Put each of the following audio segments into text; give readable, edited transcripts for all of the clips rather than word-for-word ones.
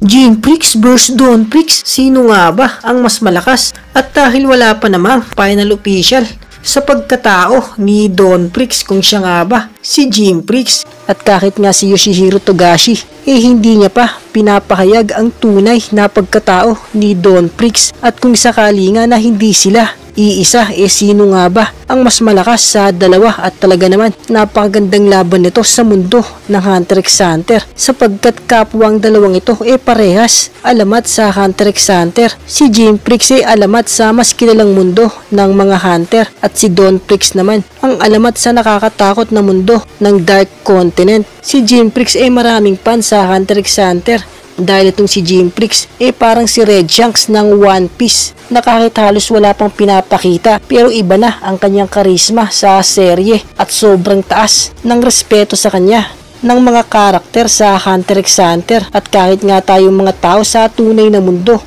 Jinprix vs Dawnprix, sino nga ba ang mas malakas? At dahil wala pa namang final official sa pagkatao ni Dawnprix kung siya nga ba si Jinprix, at kahit nga si Yoshihiro Togashi hindi niya pa pinapahayag ang tunay na pagkatao ni Dawnprix, at kung sakali nga na hindi sila iisa, sino nga ba ang mas malakas sa dalawa? At talaga naman napakagandang laban nito sa mundo ng Hunter x Hunter, sapagkat kapwa ang dalawang ito parehas alamat sa Hunter x Hunter. Si Jinprix alamat sa mas kilalang mundo ng mga Hunter, at si Dawnprix naman ang alamat sa nakakatakot na mundo ng Dark Continent. Si Jinprix maraming fan sa Hunter x Hunter, dahil itong si Jinprix parang si Red Shanks ng One Piece, na kahit halos wala pang pinapakita pero iba na ang kanyang karisma sa serye, at sobrang taas ng respeto sa kanya ng mga karakter sa Hunter x Hunter. At kahit nga tayong mga tao sa tunay na mundo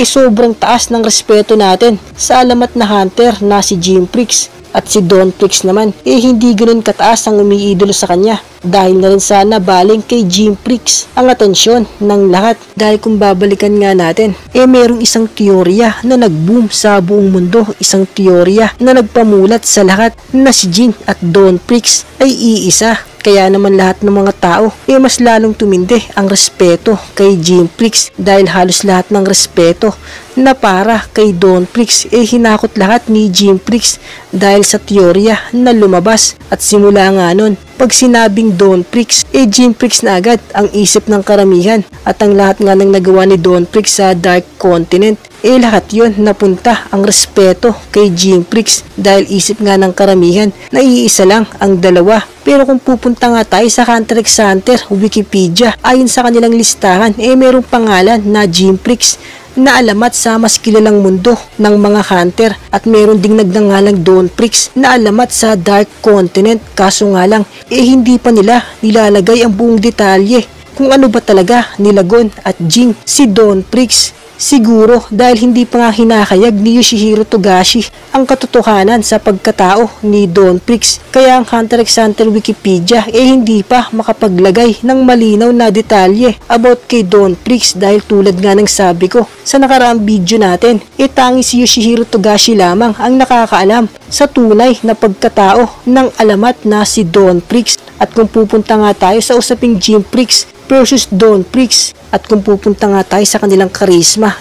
sobrang taas ng respeto natin sa alamat na Hunter na si Jinprix. At si Dawnprix naman hindi ganoon kataas ang umiidolo sa kanya, dahil na rin sana baling kay Jinprix ang atensyon ng lahat. Dahil kung babalikan nga natin, merong isang teorya na nag-boom sa buong mundo, isang teorya na nagpamulat sa lahat na si Jin at Dawnprix ay iisa. Kaya naman lahat ng mga tao mas lalong tumindi ang respeto kay Jinprix, dahil halos lahat ng respeto na para kay Dawnprix hinakot lahat ni Jinprix dahil sa teorya na lumabas. At simula nga nun, pag sinabing Dawnprix, Jinprix na agad ang isip ng karamihan, at ang lahat nga ng nagawa ni Dawnprix sa Dark Continent lahat yon napunta ang respeto kay Jinprix, dahil isip nga ng karamihan na iisa lang ang dalawa. Pero kung pupunta nga tayo sa Hunter x Hunter Wikipedia, ayon sa kanilang listahan merong pangalan na Jinprix na alamat sa mas kilalang mundo ng mga Hunter, at meron ding nagngangalang Dawnprix na alamat sa Dark Continent. Kaso nga lang hindi pa nila nilalagay ang buong detalye kung ano ba talaga nilagon at Jin si Dawnprix. Siguro dahil hindi pa nga hinahayag ni Yoshihiro Togashi ang katotohanan sa pagkatao ni Dawnprix, kaya ang Hunter x Hunter Wikipedia hindi pa makapaglagay ng malinaw na detalye about kay Dawnprix, dahil tulad nga ng sabi ko sa nakaraang video natin, tanging si Yoshihiro Togashi lamang ang nakakaalam sa tunay na pagkatao ng alamat na si Dawnprix. At kung pupunta nga tayo sa usaping Jinprix versus Dawnprix, at kung pupunta nga tayo sa kanilang karisma,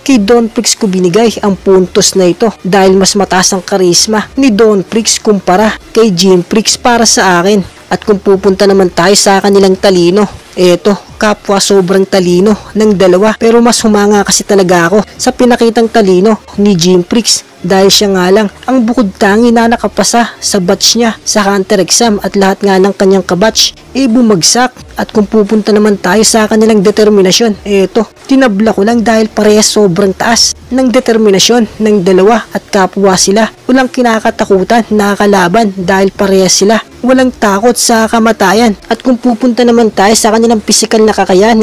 kay Dawnprix ko binigay ang puntos na ito, dahil mas mataas ang karisma ni Dawnprix kumpara kay Jinprix para sa akin. At kung pupunta naman tayo sa kanilang talino, kapwa sobrang talino ng dalawa, pero mas humanga kasi talaga ako sa pinakitang talino ni Jinprix, dahil siya nga lang ang bukod tangi na nakapasa sa batch niya sa Hunter exam, at lahat nga ng kanyang kabatch bumagsak. At kung pupunta naman tayo sa kanilang determinasyon, tinabla ko lang, dahil parehas sobrang taas ng determinasyon ng dalawa, at kapwa sila walang kinakatakutan na kalaban, dahil parehas sila walang takot sa kamatayan. At kung pupunta naman tayo sa kanilang pisikal na kakayahan,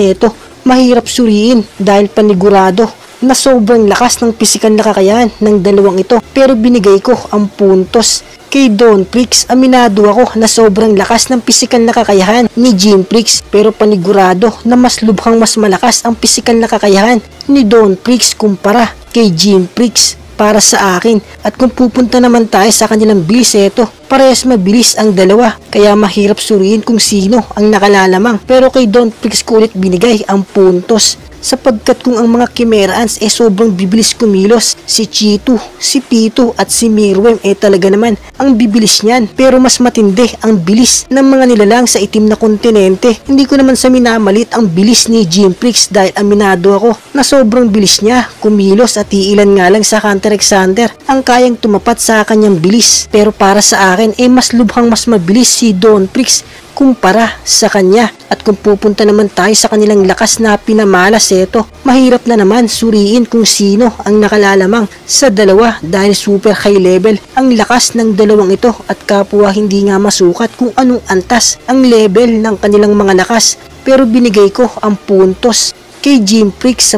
mahirap suriin, dahil panigurado na sobrang lakas ng pisikal na kakayahan ng dalawang ito. Pero binigay ko ang puntos kay Dawnprix. Aminado ako na sobrang lakas ng pisikal na kakayahan ni Jinprix, pero panigurado na mas lubhang mas malakas ang pisikal na kakayahan ni Dawnprix kumpara kay Jinprix para sa akin. At kung pupunta naman tayo sa kanilang bilis, parehas mabilis ang dalawa, kaya mahirap suriin kung sino ang nakalalamang. Pero kay Dawnprix ko ulit binigay ang puntos, sapagkat kung ang mga Chimerans sobrang bibilis kumilos, si Cheetu, si Pitu at si Meruem talaga naman ang bibilis niyan, pero mas matindi ang bilis ng mga nilalang sa itim na kontinente. Hindi ko naman sa minamalit ang bilis ni Jinprix, dahil aminado ako na sobrang bilis niya kumilos, at iilan nga lang sa Hunter x Hunter ang kayang tumapat sa kanyang bilis. Pero para sa akin mas lubhang mas mabilis si Dawnprix kumpara sa kanya. At kung pupunta naman tayo sa kanilang lakas na pinamalas, mahirap na naman suriin kung sino ang nakalalamang sa dalawa, dahil super high level ang lakas ng dalawang ito, at kapwa hindi nga masukat kung anong antas ang level ng kanilang mga lakas. Pero binigay ko ang puntos kay Jim Prix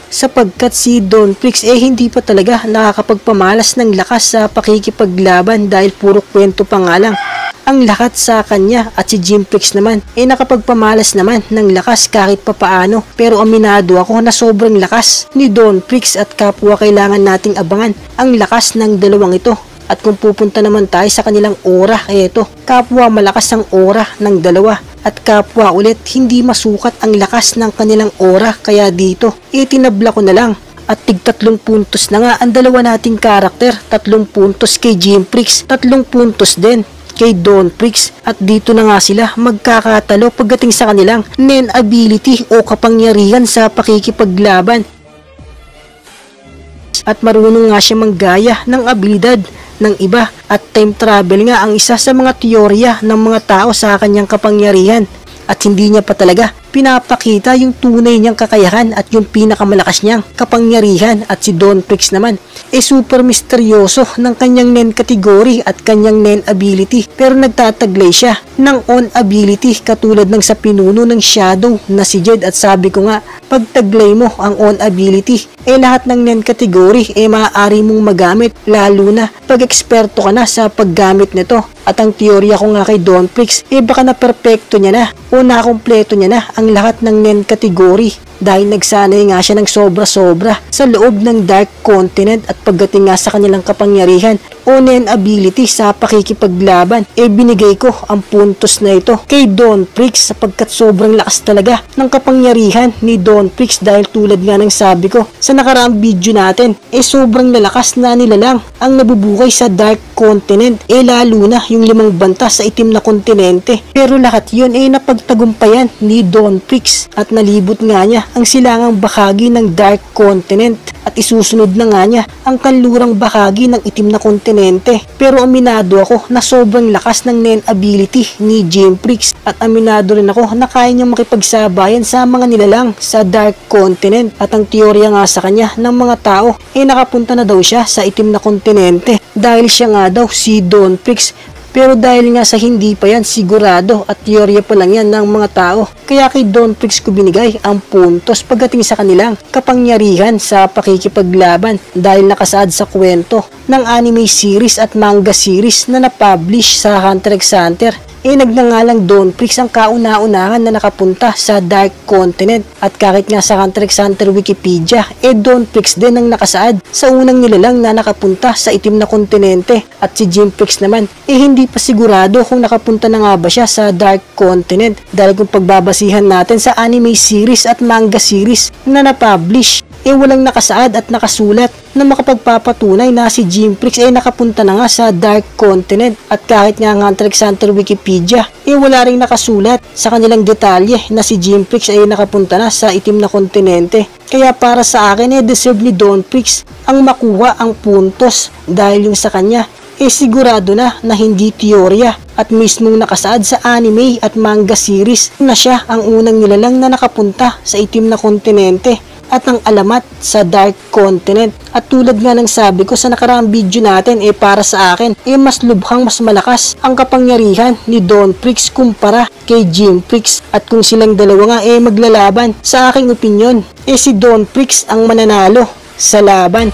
sapagkat si Don Prix hindi pa talaga nakakapagpamalas ng lakas sa pakikipaglaban dahil puro kwento pa nga lang ang lahat sa kanya, at si Jim Prix naman nakapagpamalas naman ng lakas kahit papaano. Pero aminado ako na sobrang lakas ni Don Prix at kapwa kailangan nating abangan ang lakas ng dalawang ito. At kung pupunta naman tayo sa kanilang aura, eto, kapwa malakas ang aura ng dalawa. At kapwa ulit hindi masukat ang lakas ng kanilang aura, kaya dito tinabla ko na lang. At tig 3 puntos na nga ang dalawa nating karakter, 3 puntos kay Jim Prix, 3 puntos din kay Don Prix, at dito na nga sila magkakatalo pagdating sa kanilang Nen ability o kapangyarihan sa pakikipaglaban. At marunong nga siya manggaya ng abilidad ng iba, at time travel nga ang isa sa mga teorya ng mga tao sa kanyang kapangyarihan, at hindi niya pa talaga pinapakita yung tunay niyang kakayahan at yung pinakamalakas niyang kapangyarihan. At si Don Prix naman super misteryoso ng kanyang Nen category at kanyang Nen ability, pero nagtataglay siya ng On ability katulad ng sa pinuno ng Shadow na si Jed. At sabi ko nga, pag taglay mo ang On ability, lahat ng Nen category maaari mong magamit, lalo na pag eksperto ka na sa paggamit nito. At ang teorya ko nga kay Don Prix, baka na perfecto niya na o nakompleto niya na ang lahat ng Nen category dahil nagsanay nga siya ng sobra-sobra sa loob ng Dark Continent. At pagdating nga sa kanilang kapangyarihan o Nen ability sa pakikipaglaban, binigay ko ang puntos na ito kay Don Prix sapagkat sobrang lakas talaga ng kapangyarihan ni Don Prix dahil tulad nga ng sabi ko sa nakaraang video natin, sobrang lalakas na nilalang ang nabubuhay sa Dark Continent, lalo na yung 5 banta sa itim na kontinente. Pero lahat yun napagtagumpayan ni Don Prix at nalibot nga niya ang silangang bahagi ng Dark Continent at isusunod na nga niya ang kanlurang bahagi ng itim na kontinente. Pero aminado ako na sobrang lakas ng Nen ability ni Jim Prix, at aminado rin ako na kaya niyang makipagsabayan sa mga nilalang sa Dark Continent. At ang teorya nga sa kanya ng mga tao nakapunta na daw siya sa itim na kontinente dahil siya nga daw si Don Prix. Pero dahil nga sa hindi pa yan sigurado at teorya pa lang yan ng mga tao, kaya kay Don Prix ko binigay ang puntos pagdating sa kanilang kapangyarihan sa pakikipaglaban dahil nakasaad sa kwento ng anime series at manga series na na-publish sa Hunter x Hunter. Nagnangalang Don Prix ang kauna-unahan na nakapunta sa Dark Continent. At kahit nga sa Hunter x Hunter Wikipedia, Don Prix din ang nakasaad sa unang nilalang na nakapunta sa itim na kontinente. At si Jim Prix naman, hindi pa sigurado kung nakapunta na nga ba siya sa Dark Continent. Dahil kung pagbabasihan natin sa anime series at manga series na na-publish, walang nakasaad at nakasulat na makapagpapatunay na si Jim Prix nakapunta na nga sa Dark Continent. At kahit nga ang Hunter x Hunter Wikipedia, wala ring nakasulat sa kanilang detalye na si Jim Prix nakapunta na sa itim na kontinente. Kaya para sa akin deserve ni Don Prix ang makuha ang puntos dahil yung sa kanya sigurado na hindi teorya at mismong nakasaad sa anime at manga series na siya ang unang nilalang na nakapunta sa itim na kontinente at ang alamat sa Dark Continent. At tulad nga ng sabi ko sa nakaraang video natin, para sa akin, mas lubhang mas malakas ang kapangyarihan ni Don Prix kumpara kay Jim Prix. At kung silang dalawa nga maglalaban, sa aking opinyon, si Don Prix ang mananalo sa laban.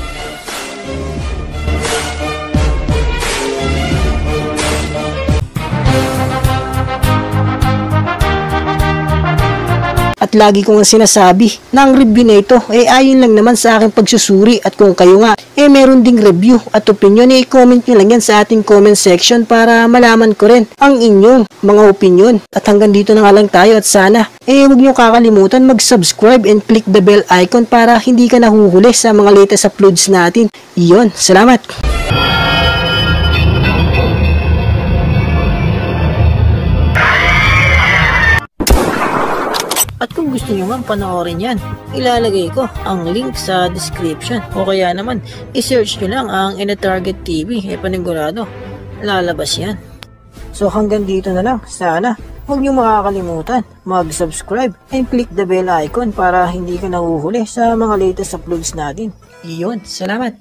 At lagi ko nga sinasabi na ang review na ito ayon lang naman sa aking pagsusuri. At kung kayo nga meron ding review at opinion, comment nyo lang yan sa ating comment section para malaman ko rin ang inyong mga opinion. At hanggang dito na nga lang tayo at sana huwag nyo kakalimutan mag-subscribe and click the bell icon para hindi ka nahuhuli sa mga latest uploads natin. Iyon, salamat! At kung gusto nyo nga panoorin yan, ilalagay ko ang link sa description o kaya naman i-search nyo lang ang Target TV, panigurado lalabas yan. So hanggang dito na lang, sana huwag nyo makakalimutan mag-subscribe and click the bell icon para hindi ka nahuhuli sa mga latest uploads natin. Iyon, salamat!